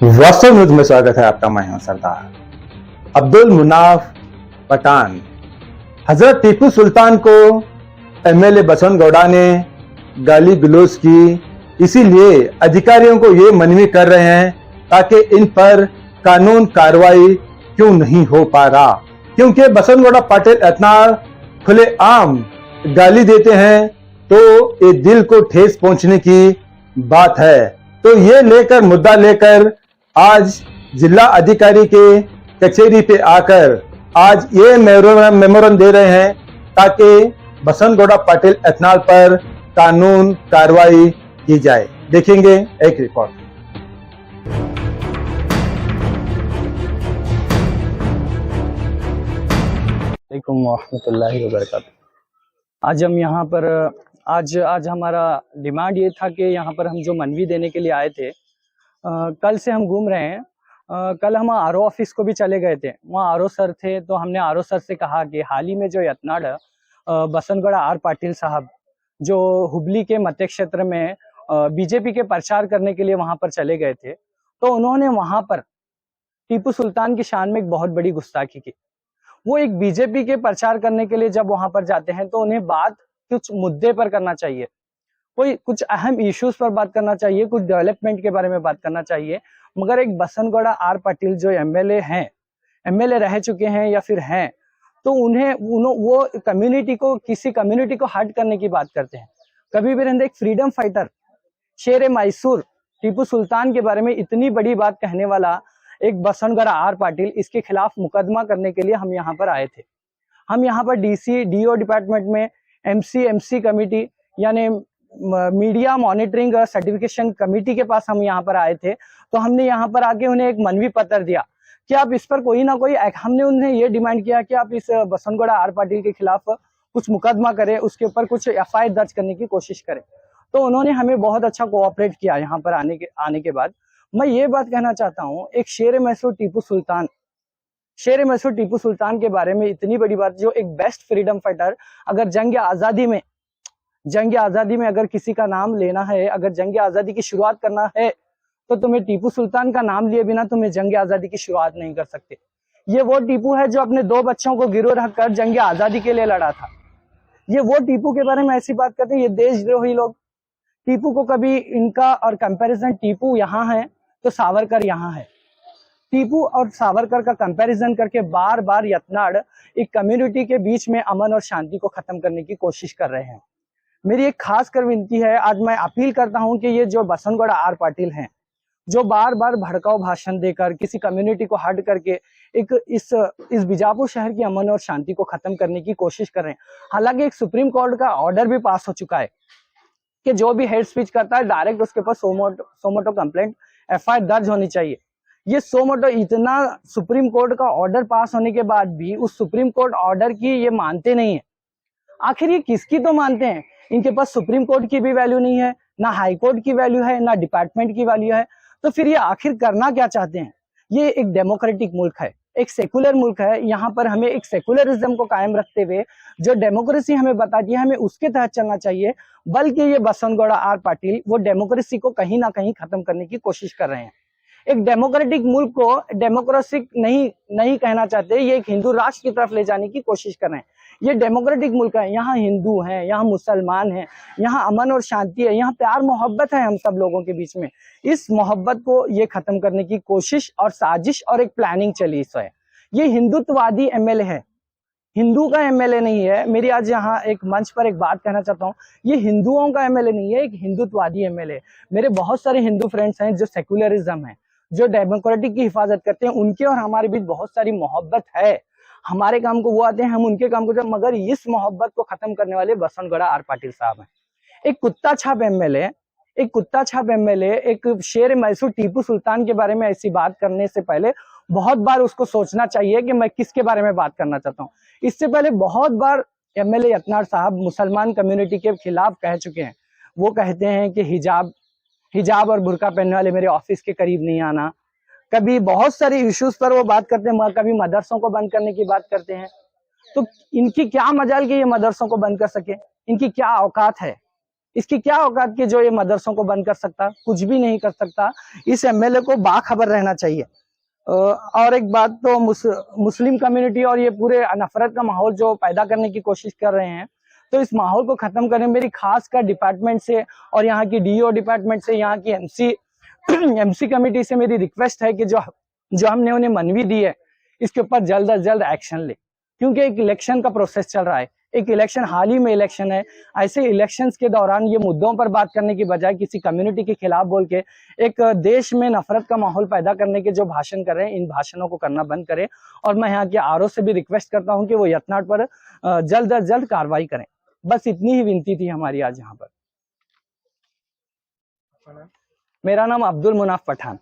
वास्तव न्यूज में स्वागत है आपका। मैं हूं सरदार अब्दुल मुनाफ पठान। हजरत टीपू सुल्तान को एमएलए बसंत गौड़ा ने गाली गलौज की, इसीलिए अधिकारियों को ये मनवी कर रहे हैं ताकि इन पर कानून कार्रवाई क्यों नहीं हो पा रहा, क्योंकि बसंत गौड़ा पाटिल इतना खुलेआम गाली देते हैं तो ये दिल को ठेस पहुंचने की बात है। तो ये लेकर मुद्दा लेकर आज जिला अधिकारी के कचहरी पे आकर आज ये मेमोरंडम दे रहे हैं ताकि बसंत गौड़ा पाटिल एथनाल पर कानून कार्रवाई की जाए। देखेंगे एक रिपोर्ट। वालेकुम रहमतुल्लाहि व बरकातुहू। आज हम यहाँ पर आज हमारा डिमांड ये था कि यहाँ पर हम जो मनवी देने के लिए आए थे, कल से हम घूम रहे हैं। कल हम आरओ ऑफिस को भी चले गए थे, वहाँ आरओ सर थे, तो हमने आरओ सर से कहा कि हाल ही में जो यत्नाड़ बसंत गौड़ा आर पाटिल साहब जो हुबली के मध्य क्षेत्र में बीजेपी के प्रचार करने के लिए वहाँ पर चले गए थे, तो उन्होंने वहाँ पर टीपू सुल्तान की शान में एक बहुत बड़ी गुस्ताखी की। वो एक बीजेपी के प्रचार करने के लिए जब वहां पर जाते हैं तो उन्हें बात कुछ मुद्दे पर करना चाहिए, कोई कुछ अहम इश्यूज पर बात करना चाहिए, कुछ डेवलपमेंट के बारे में बात करना चाहिए। मगर एक बसंत गौड़ा आर पाटिल जो एमएलए हैं, एमएलए रह चुके हैं या फिर हैं, तो वो कम्युनिटी को, किसी कम्युनिटी को हर्ट करने की बात करते हैं। कभी भी रहने एक फ्रीडम फाइटर शेर मैसूर टीपू सुल्तान के बारे में इतनी बड़ी बात कहने वाला एक बसंत गौड़ा आर पाटिल, इसके खिलाफ मुकदमा करने के लिए हम यहाँ पर आए थे। हम यहाँ पर डीओ डिपार्टमेंट में एमसी कमेटी यानी मीडिया मॉनिटरिंग और सर्टिफिकेशन कमेटी के पास हम यहाँ पर आए थे। तो हमने यहाँ पर आके उन्हें एक मनवी पत्र दिया कि आप इस पर कोई ना कोई, हमने उन्हें ये डिमांड किया कि आप इस बसंत गौड़ा आर पाटिल के खिलाफ कुछ मुकदमा करें, उसके ऊपर कुछ एफआईआर दर्ज करने की कोशिश करें। तो उन्होंने हमें बहुत अच्छा कोऑपरेट किया। यहाँ पर आने के बाद मैं ये बात कहना चाहता हूँ, एक शेर मैसूर टीपू सुल्तान के बारे में इतनी बड़ी बात, जो एक बेस्ट फ्रीडम फाइटर, अगर जंग आजादी में अगर किसी का नाम लेना है, अगर जंग आजादी की शुरुआत करना है, तो तुम्हें टीपू सुल्तान का नाम लिए बिना तुम्हें जंग आजादी की शुरुआत नहीं कर सकते। ये वो टीपू है जो अपने 2 बच्चों को गिरफ्तार रखकर जंग आजादी के लिए लड़ा था। ये वो टीपू के बारे में ऐसी बात करते हैं, ये देशद्रोही लोग। टीपू को कभी इनका और कंपैरिजन, टीपू यहाँ है तो सावरकर यहाँ है, टीपू और सावरकर का कंपैरिजन करके बार बार यत्नाड़ एक कम्युनिटी के बीच में अमन और शांति को खत्म करने की कोशिश कर रहे हैं। मेरी एक खास कर विनती है, आज मैं अपील करता हूं कि ये जो बसंत गौड़ा आर पाटिल हैं, जो बार बार भड़काऊ भाषण देकर किसी कम्युनिटी को हट करके एक इस बीजापुर शहर की अमन और शांति को खत्म करने की कोशिश कर रहे हैं। हालांकि एक सुप्रीम कोर्ट का ऑर्डर भी पास हो चुका है कि जो भी हेड स्पीच करता है डायरेक्ट उसके ऊपर सोमोटो कंप्लेंट एफआईआर दर्ज होनी चाहिए। ये सोमोटो, इतना सुप्रीम कोर्ट का ऑर्डर पास होने के बाद भी उस सुप्रीम कोर्ट ऑर्डर की ये मानते नहीं है। आखिर ये किसकी तो मानते हैं? इनके पास सुप्रीम कोर्ट की भी वैल्यू नहीं है, ना हाई कोर्ट की वैल्यू है, ना डिपार्टमेंट की वैल्यू है। तो फिर ये आखिर करना क्या चाहते हैं? ये एक डेमोक्रेटिक मुल्क है, एक सेकुलर मुल्क है। यहाँ पर हमें एक सेकुलरिज्म को कायम रखते हुए जो डेमोक्रेसी हमें बताती है, हमें उसके तहत चलना चाहिए। बल्कि ये बसंत गौड़ा आर पाटिल वो डेमोक्रेसी को कहीं ना कहीं खत्म करने की कोशिश कर रहे हैं। एक डेमोक्रेटिक मुल्क को डेमोक्रेसी नहीं कहना चाहते, ये एक हिंदू राष्ट्र की तरफ ले जाने की कोशिश कर रहे हैं। ये डेमोक्रेटिक मुल्क है, यहाँ हिंदू हैं, यहाँ मुसलमान हैं, यहाँ अमन और शांति है, यहाँ प्यार मोहब्बत है हम सब लोगों के बीच में। इस मोहब्बत को ये खत्म करने की कोशिश और साजिश और एक प्लानिंग चली इस है। ये हिंदुत्ववादी एमएलए है, हिंदू का एमएलए नहीं है। मेरी आज यहाँ एक मंच पर एक बात कहना चाहता हूँ, ये हिंदुओं का एमएलए नहीं है, एक हिंदुत्ववादी एमएलए। मेरे बहुत सारे हिंदू फ्रेंड्स हैं जो सेकुलरिज्म है, जो डेमोक्रेटिक की हिफाजत करते हैं, उनके और हमारे बीच बहुत सारी मोहब्बत है। हमारे काम को वो आते हैं, हम उनके काम को, मगर इस मोहब्बत को खत्म करने वाले बसंत गौड़ा आर पाटिल साहब हैं। एक कुत्ता छाप एमएलए एक शेर मैसूर टीपू सुल्तान के बारे में ऐसी बात करने से पहले बहुत बार उसको सोचना चाहिए कि मैं किसके बारे में बात करना चाहता हूँ। इससे पहले बहुत बार एमएलए यत्नाड़ साहब मुसलमान कम्युनिटी के खिलाफ कह चुके हैं। वो कहते हैं कि हिजाब और बुर्का पहनने वाले मेरे ऑफिस के करीब नहीं आना। कभी बहुत सारे इश्यूज पर वो बात करते हैं, कभी मदरसों को बंद करने की बात करते हैं। तो इनकी क्या मजाल कि ये मदरसों को बंद कर सके? इनकी क्या औकात है? इसकी क्या औकात कि जो ये मदरसों को बंद कर सकता, कुछ भी नहीं कर सकता। इस एमएलए को बाखबर रहना चाहिए। और एक बात तो मुस्लिम कम्युनिटी और ये पूरे नफरत का माहौल जो पैदा करने की कोशिश कर रहे हैं, तो इस माहौल को खत्म करने मेरी खासकर डिपार्टमेंट से और यहाँ की डीओ डिपार्टमेंट से, यहाँ की एमसी कमेटी से मेरी रिक्वेस्ट है कि जो हमने उन्हें मनवी दी है, इसके ऊपर जल्द से जल्द एक्शन ले, क्योंकि एक इलेक्शन का प्रोसेस चल रहा है। एक इलेक्शन, हाल ही में इलेक्शन है। ऐसे इलेक्शंस के दौरान ये मुद्दों पर बात करने की बजाय किसी कम्युनिटी के खिलाफ बोल के एक देश में नफरत का माहौल पैदा करने के जो भाषण कर रहे हैं, इन भाषणों को करना बंद करें। और मैं यहाँ के आरओ से भी रिक्वेस्ट करता हूँ कि वो यत्नाट पर जल्द से जल्द कार्रवाई करें। बस इतनी ही विनती थी हमारी आज यहाँ पर। मेरा नाम अब्दुल मुनाफ पठान।